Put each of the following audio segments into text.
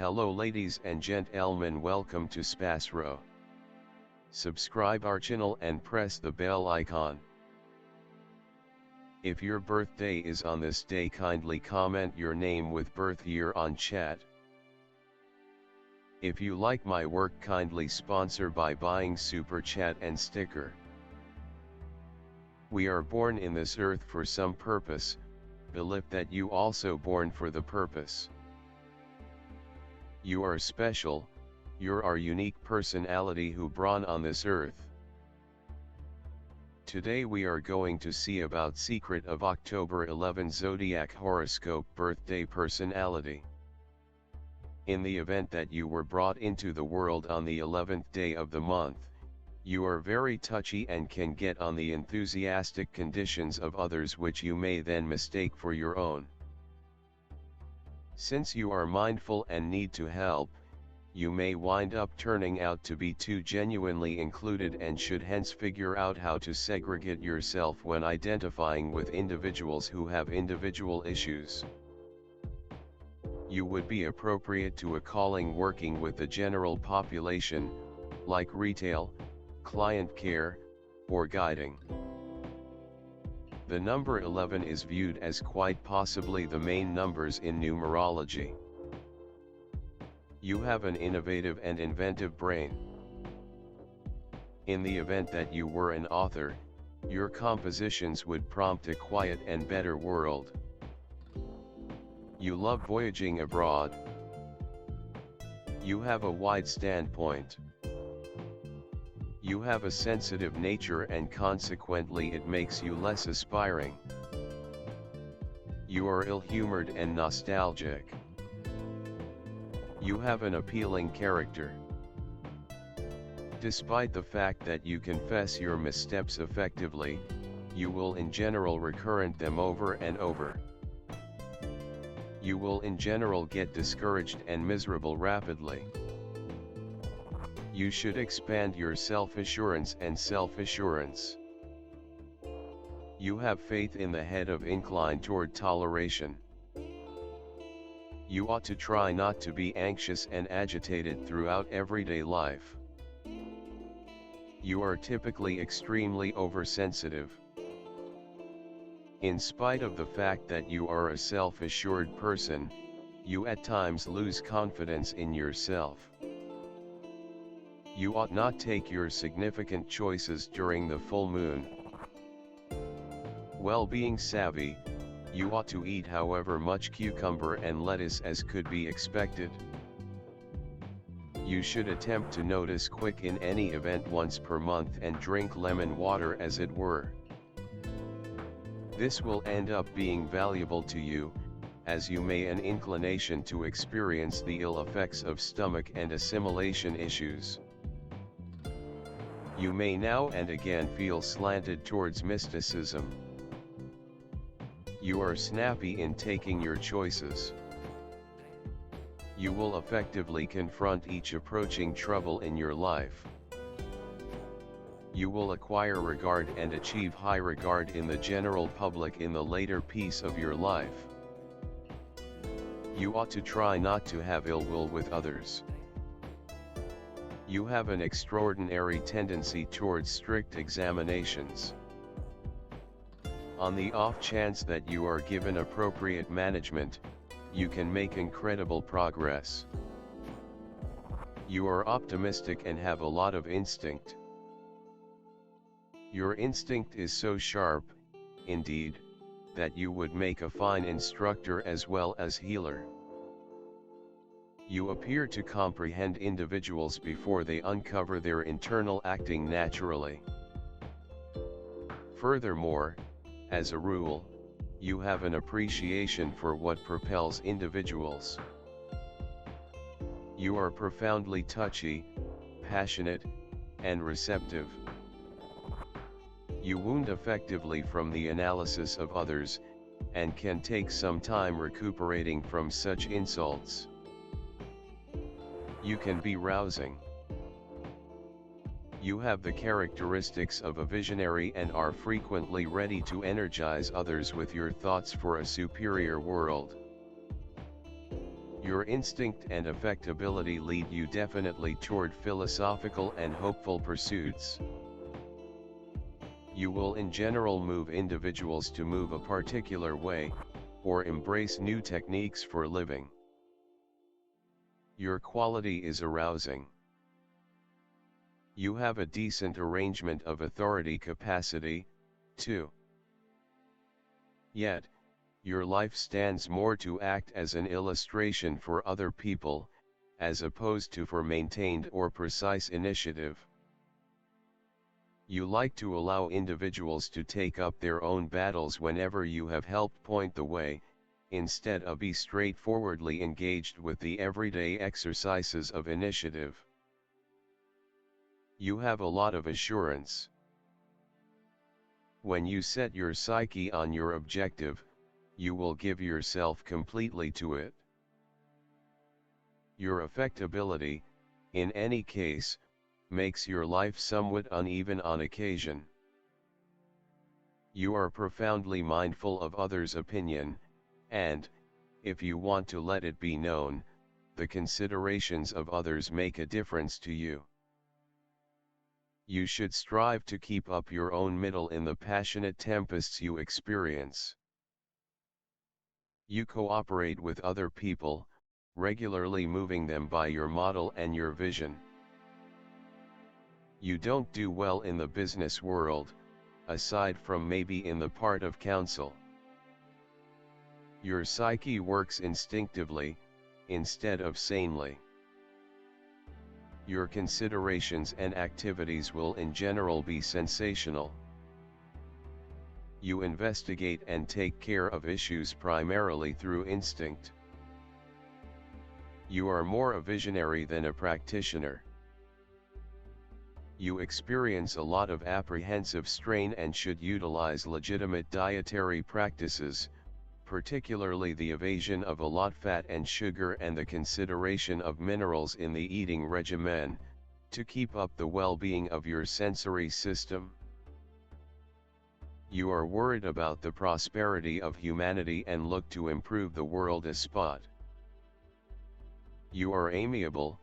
Hello ladies and gentlemen, welcome to SPASRO. Subscribe our channel and press the bell icon. If your birthday is on this day, kindly comment your name with birth year on chat. If you like my work, kindly sponsor by buying super chat and sticker. We are born in this earth for some purpose, believe that you also born for the purpose. You are special, you're our unique personality who born on this earth. Today we are going to see about secret of October 11 Zodiac horoscope birthday personality. In the event that you were brought into the world on the 11th day of the month, you are very touchy and can get on the enthusiastic conditions of others, which you may then mistake for your own. Since you are mindful and need to help, you may wind up turning out to be too genuinely included and should hence figure out how to segregate yourself when identifying with individuals who have individual issues. You would be appropriate to a calling working with the general population, like retail, client care, or guiding. The number 11 is viewed as quite possibly the main numbers in numerology. You have an innovative and inventive brain. In the event that you were an author, your compositions would prompt a quiet and better world. You love voyaging abroad. You have a wide standpoint. You have a sensitive nature and consequently it makes you less aspiring. You are ill-humored and nostalgic. You have an appealing character. Despite the fact that you confess your missteps effectively, you will in general recurrent them over and over. You will in general get discouraged and miserable rapidly. You should expand your self-assurance and self-assurance. You have faith in the head of inclined toward toleration. You ought to try not to be anxious and agitated throughout everyday life. You are typically extremely oversensitive. In spite of the fact that you are a self-assured person, you at times lose confidence in yourself. You ought not take your significant choices during the full moon. Well-being savvy, you ought to eat however much cucumber and lettuce as could be expected. You should attempt to notice quick in any event once per month and drink lemon water as it were. This will end up being valuable to you, as you may an inclination to experience the ill effects of stomach and assimilation issues. You may now and again feel slanted towards mysticism. You are snappy in taking your choices. You will effectively confront each approaching trouble in your life. You will acquire regard and achieve high regard in the general public in the later piece of your life. You ought to try not to have ill will with others. You have an extraordinary tendency towards strict examinations. On the off chance that you are given appropriate management, you can make incredible progress. You are optimistic and have a lot of instinct. Your instinct is so sharp, indeed, that you would make a fine instructor as well as healer. You appear to comprehend individuals before they uncover their internal acting naturally. Furthermore, as a rule, you have an appreciation for what propels individuals. You are profoundly touchy, passionate, and receptive. You wound effectively from the analysis of others, and can take some time recuperating from such insults. You can be rousing. You have the characteristics of a visionary and are frequently ready to energize others with your thoughts for a superior world. Your instinct and affectability lead you definitely toward philosophical and hopeful pursuits. You will in general move individuals to move a particular way, or embrace new techniques for living. Your quality is arousing. You have a decent arrangement of authority capacity, too. Yet, your life stands more to act as an illustration for other people, as opposed to for maintained or precise initiative. You like to allow individuals to take up their own battles whenever you have helped point the way, instead of be straightforwardly engaged with the everyday exercises of initiative. You have a lot of assurance. When you set your psyche on your objective, you will give yourself completely to it. Your affectability, in any case, makes your life somewhat uneven on occasion. You are profoundly mindful of others' opinion, and, if you want to let it be known, the considerations of others make a difference to you. You should strive to keep up your own middle in the passionate tempests you experience. You cooperate with other people, regularly moving them by your model and your vision. You don't do well in the business world, aside from maybe in the part of counsel. Your psyche works instinctively, instead of sanely. Your considerations and activities will in general be sensational. You investigate and take care of issues primarily through instinct. You are more a visionary than a practitioner. You experience a lot of apprehensive strain and should utilize legitimate dietary practices, particularly the evasion of a lot fat and sugar and the consideration of minerals in the eating regimen, to keep up the well-being of your sensory system. You are worried about the prosperity of humanity and look to improve the world a spot. You are amiable,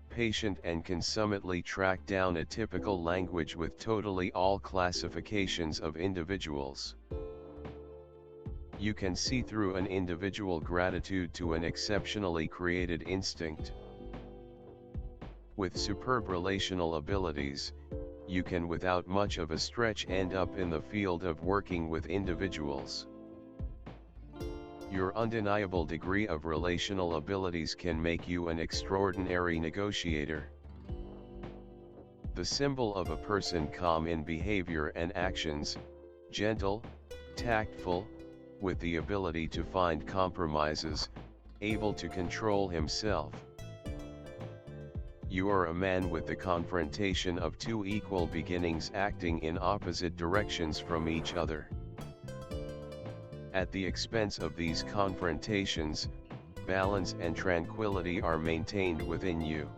patient and consummately track down a typical language with totally all classifications of individuals. You can see through an individual gratitude to an exceptionally created instinct. With superb relational abilities, you can without much of a stretch end up in the field of working with individuals. Your undeniable degree of relational abilities can make you an extraordinary negotiator. The symbol of a person calm in behavior and actions, gentle, tactful, with the ability to find compromises, able to control himself. You are a man with the confrontation of two equal beginnings acting in opposite directions from each other. At the expense of these confrontations, balance and tranquility are maintained within you.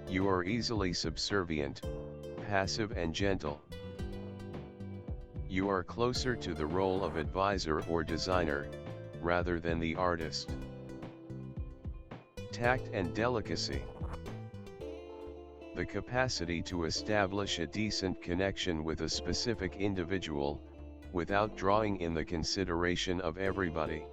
You are easily subservient, passive and gentle. You are closer to the role of advisor or designer, rather than the artist. Tact and delicacy. The capacity to establish a decent connection with a specific individual, without drawing in the consideration of everybody.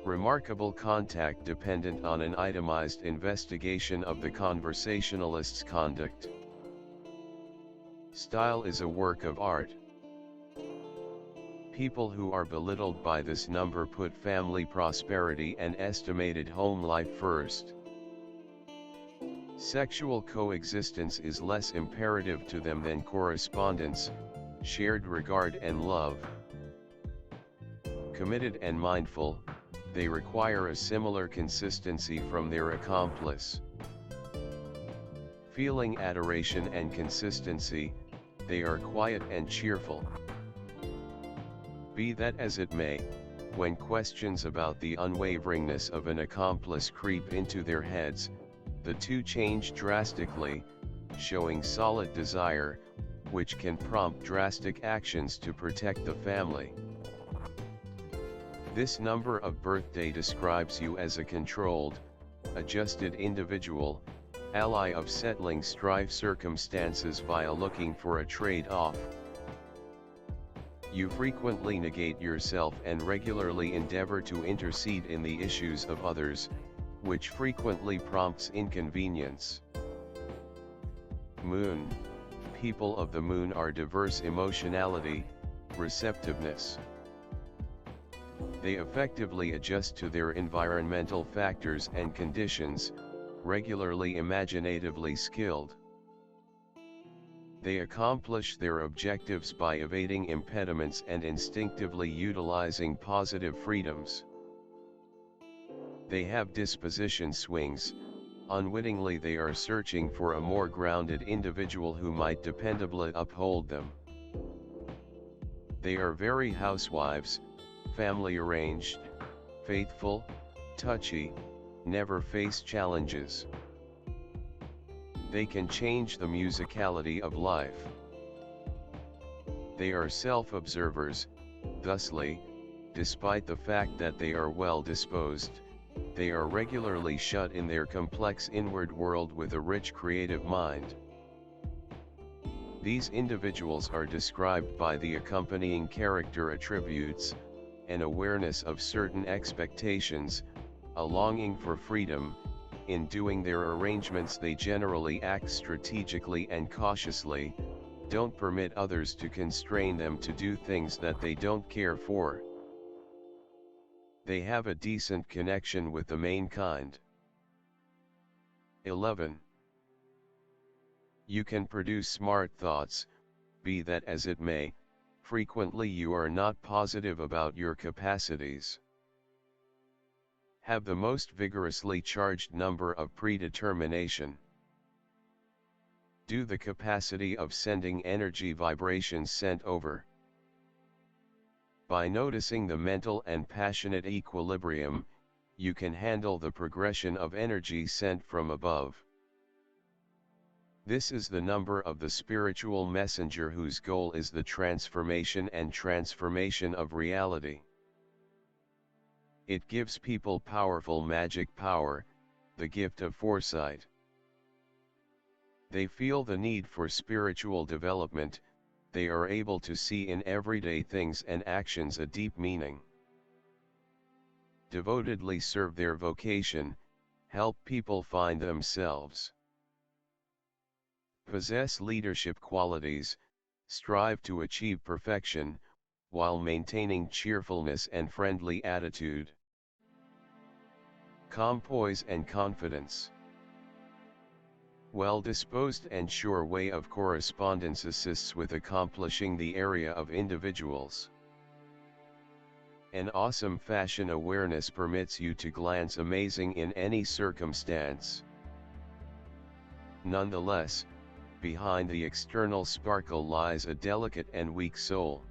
Remarkable contact dependent on an itemized investigation of the conversationalist's conduct. Style is a work of art. People who are belittled by this number put family prosperity and estimated home life first. Sexual coexistence is less imperative to them than correspondence, shared regard and love. Committed and mindful, they require a similar consistency from their accomplice. Feeling adoration and consistency, they are quiet and cheerful. Be that as it may, when questions about the unwaveringness of an accomplice creep into their heads, the two change drastically, showing solid desire, which can prompt drastic actions to protect the family. This number of birthday describes you as a controlled, adjusted individual, ally of settling strife circumstances via looking for a trade-off. You frequently negate yourself and regularly endeavor to intercede in the issues of others, which frequently prompts inconvenience. Moon. People of the moon are diverse emotionality, receptiveness. They effectively adjust to their environmental factors and conditions, regularly imaginatively skilled. They accomplish their objectives by evading impediments and instinctively utilizing positive freedoms. They have disposition swings. Unwittingly they are searching for a more grounded individual who might dependably uphold them. They are very housewives, family arranged, faithful, touchy, never face challenges. They can change the musicality of life. They are self-observers, thusly, despite the fact that they are well-disposed, they are regularly shut in their complex inward world with a rich creative mind. These individuals are described by the accompanying character attributes: an awareness of certain expectations, a longing for freedom. In doing their arrangements they generally act strategically and cautiously, don't permit others to constrain them to do things that they don't care for. They have a decent connection with the mankind. 11. You can produce smart thoughts, be that as it may, frequently you are not positive about your capacities. Have the most vigorously charged number of predetermination. Do the capacity of sending energy vibrations sent over. By noticing the mental and passionate equilibrium, you can handle the progression of energy sent from above. This is the number of the spiritual messenger whose goal is the transformation and transformation of reality. It gives people powerful magic power, the gift of foresight. They feel the need for spiritual development. They are able to see in everyday things and actions a deep meaning. Devotedly serve their vocation, help people find themselves. Possess leadership qualities, strive to achieve perfection, while maintaining cheerfulness and friendly attitude. Calm poise and confidence. Well-disposed and sure way of correspondence assists with accomplishing the area of individuals. An awesome fashion awareness permits you to glance amazing in any circumstance. Nonetheless, behind the external sparkle lies a delicate and weak soul.